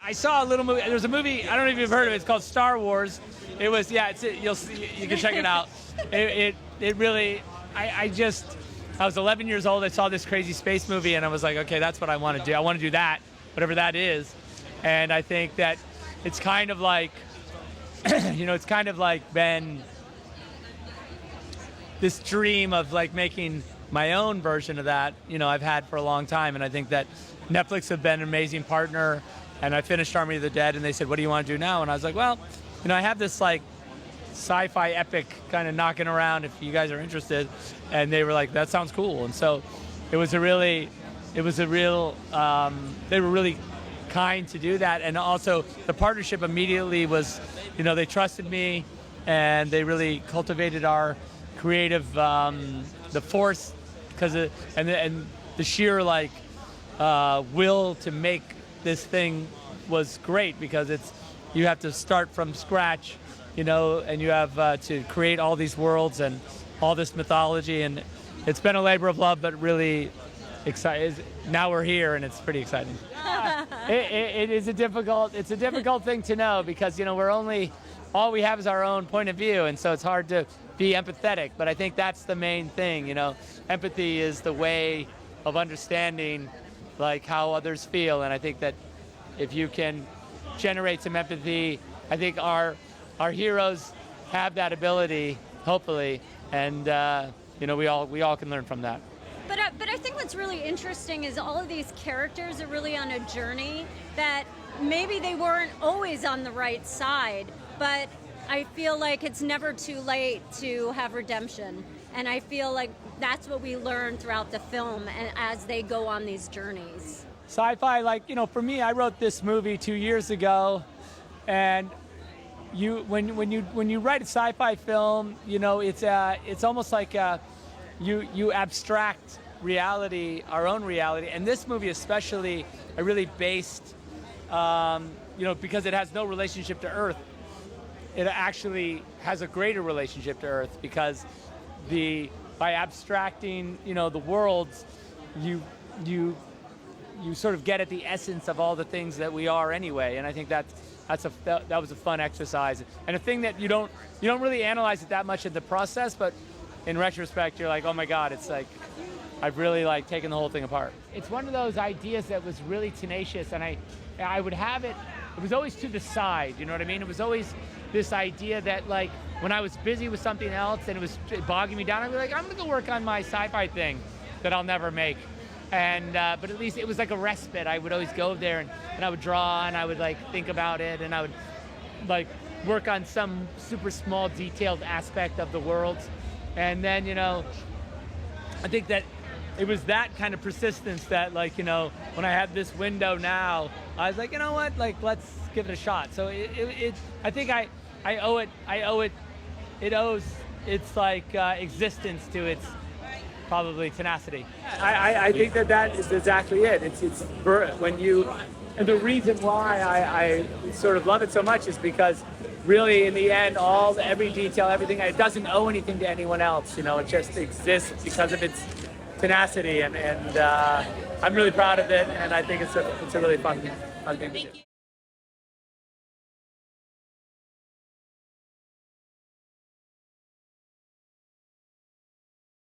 I saw a little movie. There's a movie, I don't know if you've heard of it. It's called Star Wars. It was, yeah, you'll see, you can check it out. It really, I was 11 years old. I saw this crazy space movie, and I was like, okay, that's what I want to do. I want to do that, whatever that is. And I think that it's kind of like, it's kind of like been this dream of like making my own version of that, I've had for a long time. And I think that Netflix have been an amazing partner. And I finished Army of the Dead, and they said, what do you want to do now? And I was like, well, I have this like sci-fi epic kind of knocking around if you guys are interested. And they were like, that sounds cool. And so they were really kind to do that. And also the partnership immediately was, they trusted me, and they really cultivated our creative, the force, and the sheer like will to make this thing was great, because you have to start from scratch, and you have to create all these worlds and all this mythology, and it's been a labor of love, but really exciting. Now we're here, and it's pretty exciting. It's a difficult thing to know, because all we have is our own point of view, and so it's hard to be empathetic. But I think that's the main thing. Empathy is the way of understanding like how others feel, and I think that if you can generate some empathy, I think our heroes have that ability, hopefully, and we all can learn from that. But I think what's really interesting is all of these characters are really on a journey that maybe they weren't always on the right side, but I feel like it's never too late to have redemption. And I feel like that's what we learn throughout the film and as they go on these journeys. Sci-fi, for me, I wrote this movie 2 years ago, and when you write a sci-fi film, it's almost like you abstract reality, our own reality, and this movie especially, I really based, because it has no relationship to Earth. It actually has a greater relationship to Earth, because by abstracting, the worlds, you sort of get at the essence of all the things that we are anyway. And I think that was a fun exercise, and a thing that you don't really analyze it that much in the process, but in retrospect, you're like, oh my God, it's like I've really like taken the whole thing apart. It's one of those ideas that was really tenacious, and I would have it. It was always to the side, you know what I mean? It was always this idea that like when I was busy with something else and it was bogging me down, I'd be like, I'm gonna go work on my sci-fi thing that I'll never make. And but at least it was like a respite. I would always go there and I would draw, and I would like think about it, and I would like work on some super small detailed aspect of the world. And then, I think that it was that kind of persistence that like, when I had this window now, I was like, you know what, like let's give it a shot. So I think I owe it, it owes its like existence to its probably tenacity. I think that is exactly it. It's when you, and the reason why I sort of love it so much is because really in the end, every detail, everything, it doesn't owe anything to anyone else. It just exists because of its tenacity, and I'm really proud of it, and I think it's a really fun thing to do.